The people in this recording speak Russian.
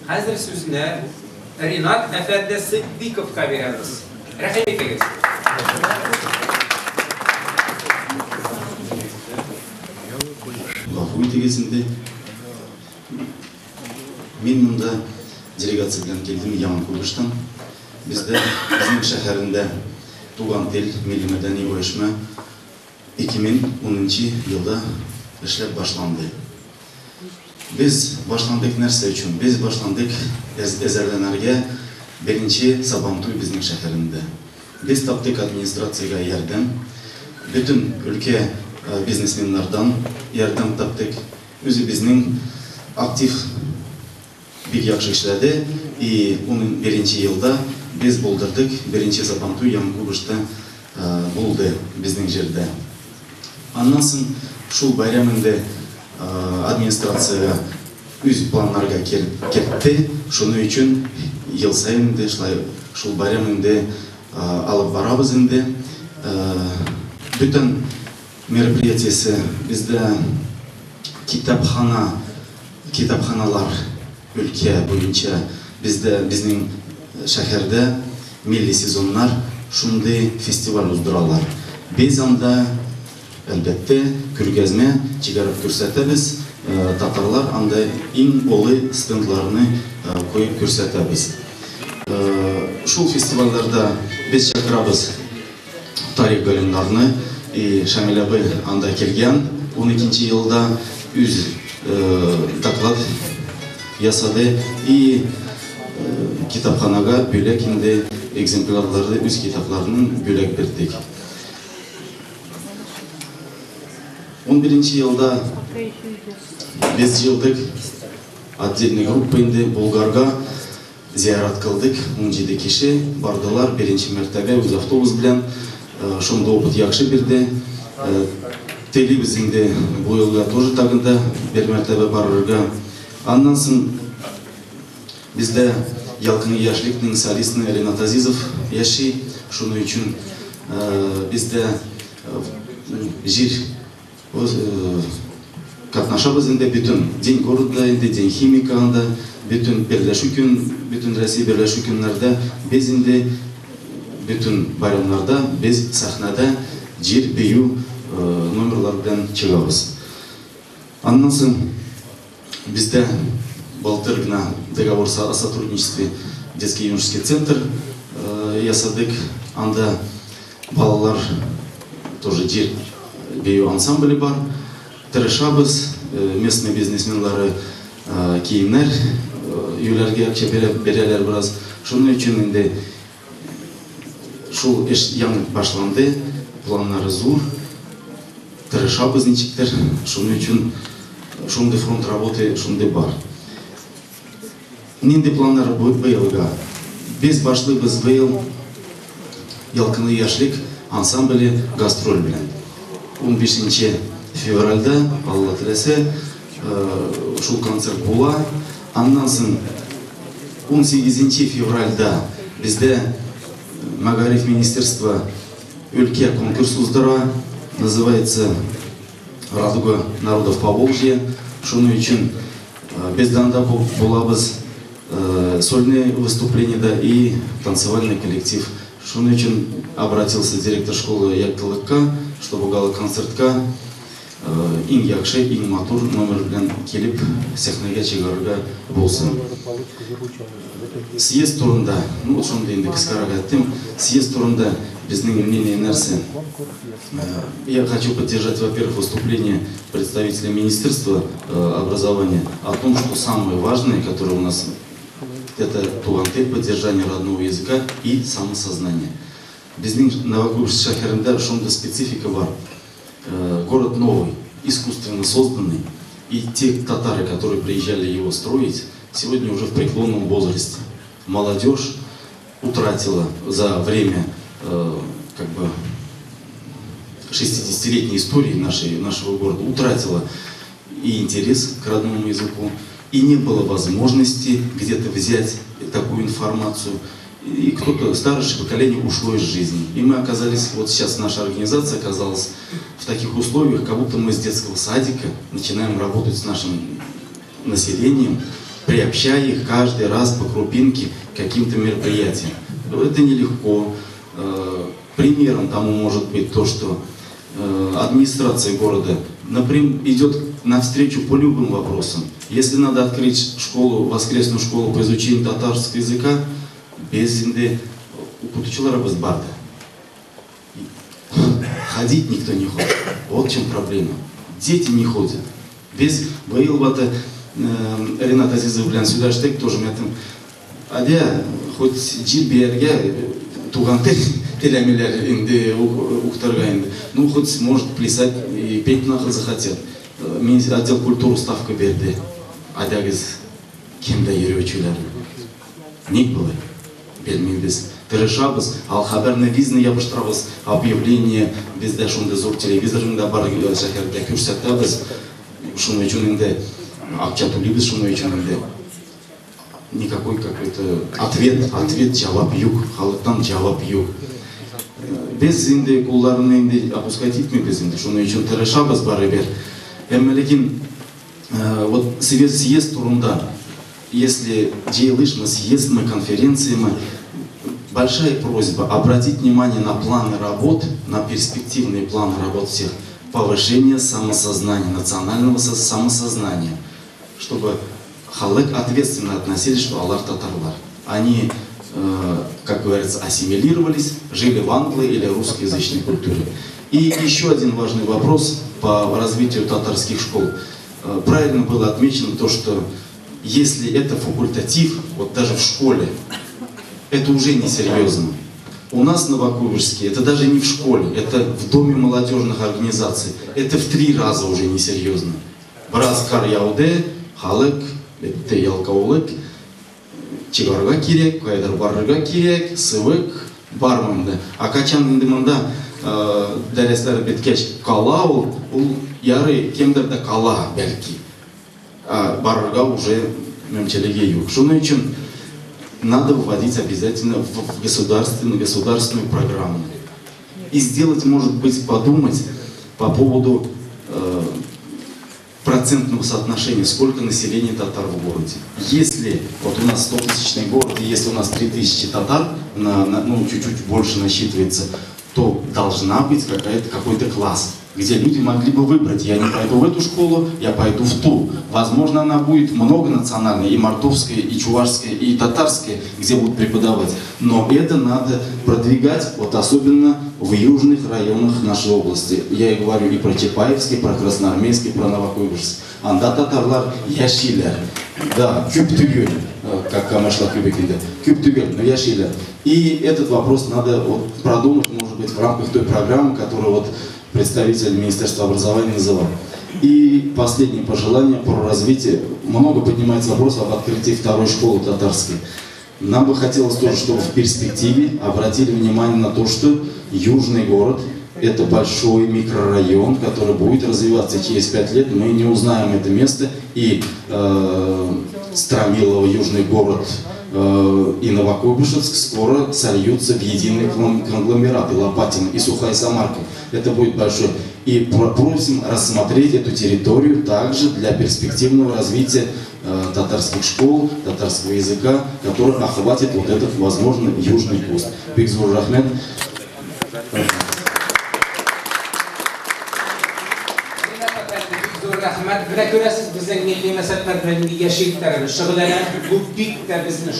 Hazır sözüne Rinat Efendi Sıddıkov'a veririz. Rahmet ediniz. Лахуйте кезінде мен мұнда делегация белән келдім Яңа Кургыштан. Біздің шәһәрендә туган тел милли мәдәни оешма 2010 елда эшләп башланды. Biz башландык нәрсә өчен? Biz башландык әзерләнергә беренче Сабантуй безнең шәһәрендә. Без таптык администрациягә ярдәм, бөтен өлкә бизнесменнардан ярдәм таптык. Үзе безнең актив бик яхшы эшләде и onun беренче елда без булдырдык. Беренче Сабантуй Яңа Кургышта булды безнең җирдә. Аннан соң шул байрамында администрация үз планнарга кертте. Шуның өчен ел сайын шул байрамында алып барабыз инде. Бүтән мероприятиесе бездә китапханалар өлкә буенча безнең шәһәрдә милли сезоннар шундый фестиваль уздыралар. Без анда әлбәттә күргәзмә чыгарып күрсәтәбез. Татарлар анда иң олы стендларны коеп күрсәтәбез. Шул фестивальләрдә без чакырабыз тарих галимнарны. Шамил абый анда келген 12 елда үз доклад ясады и китапханага бөлек инде экземплярларды үз китапларының бөлек бердик. 11 елда без жылдык отдельный группа инде Булгарга зиярат кылдык. 17 киши бардылар беренче мәртәбә үз автобус белән. Шунда опыт яхшы бирде. Телибез инде бу елга тоже тагында бер мәртәбә барырга. Аннан соң бездә ялкын яшьлекнең солистны Ринат Азизов яши. Шуның өчен бездә җир катнашабыз инде бүтән день города инде день химика анда бүтән берләшү көн, бүтән Россия берләшү көннәрдә без инде бүтән байрамнарда без сахнада җир бию номерлар белән чыгабыз. Аннан соң бездә былтыр гына договор о сотрудничестве детский юношеский центр ясадык. Анда балалар тоже җир бию ансамбле бар. Тырышабыз, местный бизнесменлары киемнәр юләргә акча бирәләр бераз. Шуның өчен инде шул эш яңа башланды, планнары зур. Тырышабыз ничектер, шуның өчен шундый фронт работы шундый бар. Нинди планнар быелга? Без башлыйбыз быел ялкынлы яшьлек ансамбле гастроль белән. 15 февральда Алла теләсә шул концерт була. Аннан соң 18 февральда бездә Магариф министерство өлкә конкурс уздыра, называется Радуга народов Поволжья. Шуның өчен бездә анда булабыз сольные выступления и танцевальный коллектив. Шуның өчен обратился директор школы Яктылыкка, чтобы гала концертка иң яхшы, иң матур номер белән килеп сәхнәгә чыгарырга булсын. Съезд турында, шундый инде кыскарак әйттем, съезд турында безнең мнение нәрсә? Я хочу поддержать, во-первых, выступление представителя Министерства образования о том, что самое важное, которое у нас, это тугантель, поддержание родного языка и самосознание. Безнең Новокургышт шәһәрендә шундый специфика бар. Город новый, искусственно созданный, и те татары, которые приезжали его строить, сегодня уже в преклонном возрасте. Молодежь утратила за время 60-летней истории нашего города, утратила и интерес к родному языку, и не было возможности где-то взять такую информацию. И кто-то, старшее поколение, ушло из жизни. И мы оказались, вот сейчас наша организация оказалась в таких условиях, как будто мы с детского садика начинаем работать с нашим населением. приобщая их каждый раз по крупинке к каким-то мероприятиям. Это нелегко. Примером тому может быть то, что администрация города, например, идет навстречу по любым вопросам. Если надо открыть школу, воскресную школу по изучению татарского языка, без инды укутучилара без барда. Ходить никто не ходит. Вот в чем проблема. Дети не ходят. Без боилбата Ренат Азизов белән сөйләштек, тоже мәтем. Адя, хоть джиберге туган теләмиләр инде уктарга инде. Ну, хоть может плясать и петь нахуй захотят. Мен отдел культуры ставка берді. Адягыз кемді ерөчілер. Ник было? Белмейбіз. Тырышабыз, ал хабарны визны ябыштырабыз, объявление бездә шунда зур телевизорында бар шәһәрдә күрсәтәбез. Шуның өчен инде акча түлибез, шуның өчен инде никакой какой-то ответ җавап юк, халыктан җавап юк. Без инде кулларны инде опускать итмибез инде, шуның өчен тырышабыз барыбер. Ләкин вот съезд турында, если җыелыш мы, съезд мы, конференции мы, большая просьба обратить внимание на планы работ, на перспективные планы работ всех, повышение самосознания, национального самосознания, чтобы халык ответственно относились, что алар татарлар. Они, как говорится, ассимилировались, жили в англо- или русскоязычной культуре. И еще один важный вопрос по развитию татарских школ. Правильно было отмечено то, что если это факультатив, вот даже в школе, это уже несерьезно. У нас в Новокуйбышевске это даже не в школе, это в Доме молодежных организаций. Это в 3 раза уже несерьезно. Браз кар яуде, халык, бетте ялкаулык, чигарга кирек, кайдар барырга кирек, сывык, бармында. А качан индиманда дәресләр беткәч кала ул ярый кемдердә кала бәлки. Барырга уже мөмкинлеге юк. Шуның өчен надо вводить обязательно в государственную программу. И сделать, может быть, подумать по поводу процентного соотношения, сколько населения татар в городе. Если вот у нас 100-тысячный город, и если у нас 3000 татар, ну, чуть-чуть больше насчитывается, то должна быть какой-то класс, где люди могли бы выбрать: я не пойду в эту школу, я пойду в ту. Возможно, она будет многонациональная, и мордовская, и чувашская, и татарская, где будут преподавать. Но это надо продвигать, вот особенно в южных районах нашей области. Я и говорю и про Чапаевский, про Красноармейский, про Новокуйбышевск. Анда татарлар яшилер. Да, күп-түгел, как Камышла Кюбекинде. Күп-түгел, но яшилер. И этот вопрос надо вот продумать, может быть, в рамках той программы, которую вот представитель Министерства образования называл. И последнее пожелание про развитие. Много поднимается вопрос об открытии 2-й школы татарской. Нам бы хотелось тоже, чтобы в перспективе обратили внимание на то, что южный город — это большой микрорайон, который будет развиваться. Через 5 лет мы не узнаем это место, и Стромилово, южный город, и Новокуйбышевск скоро сольются в единый конгломерат, и Лопатино, и Сухая Самарка. Это будет большой. И просим рассмотреть эту территорию также для перспективного развития татарских школ, татарского языка, который охватит вот этот, возможно, южный куст. Бигзур Рахмет. Рәхмәт. Менә күрәсез, безнең милли мәсьәләләр белән яши итәрбез. Шөгыльләнә, бу бик тә безне